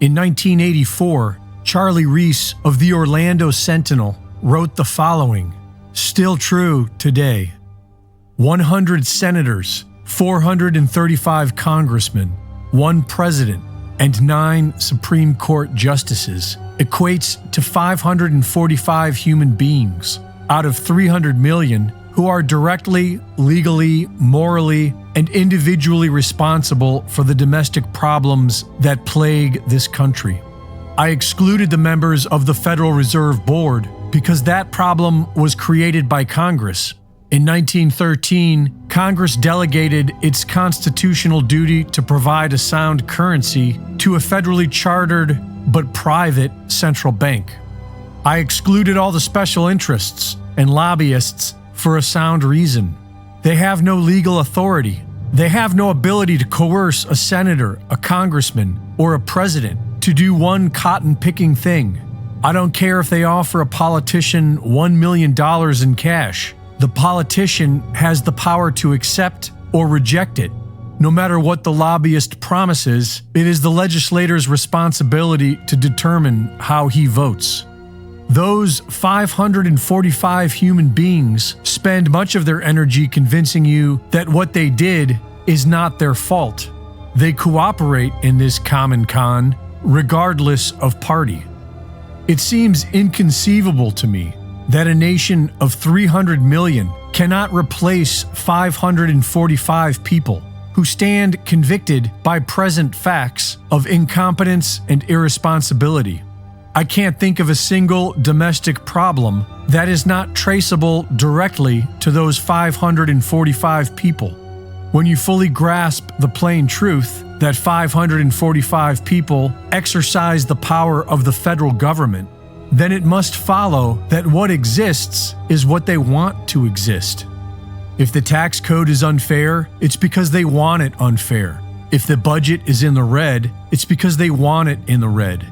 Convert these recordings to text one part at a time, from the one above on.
In 1984, Charlie Reese of the Orlando Sentinel wrote the following, still true today. 100 senators, 435 congressmen, 1 president, and 9 Supreme Court justices equates to 545 human beings out of 300 million who are directly, legally, morally, and individually responsible for the domestic problems that plague this country. I excluded the members of the Federal Reserve Board because that problem was created by Congress. In 1913, Congress delegated its constitutional duty to provide a sound currency to a federally chartered but private central bank. I excluded all the special interests and lobbyists for a sound reason. They have no legal authority. They have no ability to coerce a senator, a congressman, or a president to do one cotton-picking thing. I don't care if they offer a politician $1 million in cash. The politician has the power to accept or reject it. No matter what the lobbyist promises, it is the legislator's responsibility to determine how he votes. Those 545 human beings spend much of their energy convincing you that what they did is not their fault. They cooperate in this common con, regardless of party. It seems inconceivable to me that a nation of 300 million cannot replace 545 people who stand convicted by present facts of incompetence and irresponsibility. I can't think of a single domestic problem that is not traceable directly to those 545 people. When you fully grasp the plain truth that 545 people exercise the power of the federal government, then it must follow that what exists is what they want to exist. If the tax code is unfair, it's because they want it unfair. If the budget is in the red, it's because they want it in the red.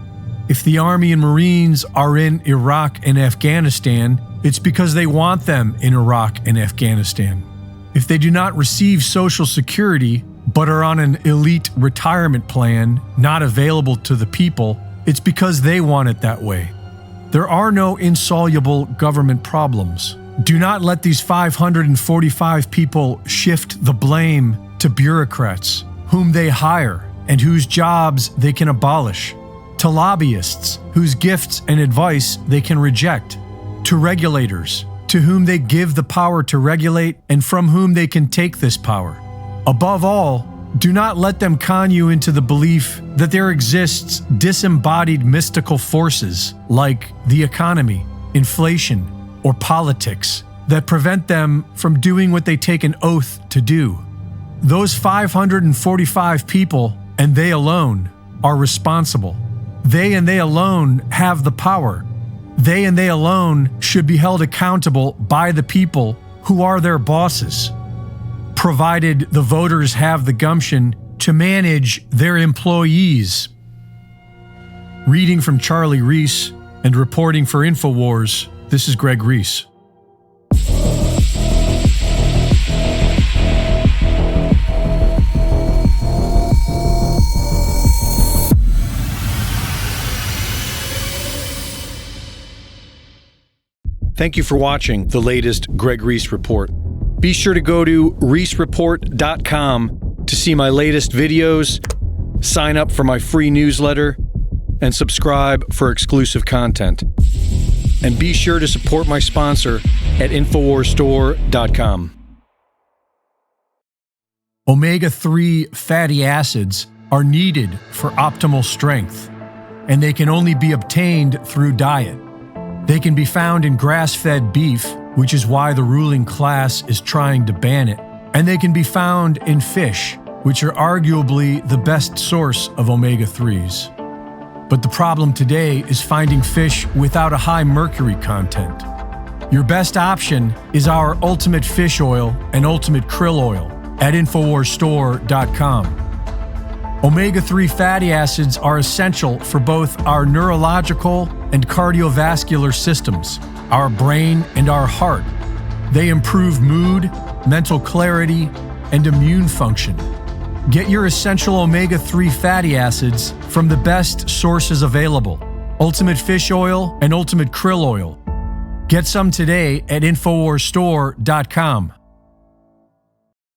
If the Army and Marines are in Iraq and Afghanistan, it's because they want them in Iraq and Afghanistan. If they do not receive Social Security, but are on an elite retirement plan not available to the people, it's because they want it that way. There are no insoluble government problems. Do not let these 545 people shift the blame to bureaucrats, whom they hire and whose jobs they can abolish, to lobbyists whose gifts and advice they can reject, to regulators to whom they give the power to regulate and from whom they can take this power. Above all, do not let them con you into the belief that there exists disembodied mystical forces like the economy, inflation, or politics that prevent them from doing what they take an oath to do. Those 545 people, and they alone, are responsible. They and they alone have the power. They and they alone should be held accountable by the people who are their bosses, provided the voters have the gumption to manage their employees. Reading from Charlie Reese and reporting for InfoWars, this is Greg Reese. Thank you for watching the latest Greg Reese Report. Be sure to go to reesereport.com to see my latest videos, sign up for my free newsletter, and subscribe for exclusive content. And be sure to support my sponsor at InfoWarsStore.com. Omega-3 fatty acids are needed for optimal strength, and they can only be obtained through diet. They can be found in grass-fed beef, which is why the ruling class is trying to ban it, and they can be found in fish, which are arguably the best source of omega-3s. But the problem today is finding fish without a high mercury content. Your best option is our Ultimate Fish Oil and Ultimate Krill Oil at InfoWarsStore.com. Omega-3 fatty acids are essential for both our neurological and cardiovascular systems, our brain and our heart. They improve mood, mental clarity, and immune function. Get your essential omega-3 fatty acids from the best sources available: Ultimate Fish Oil and Ultimate Krill Oil. Get some today at InfoWarsStore.com.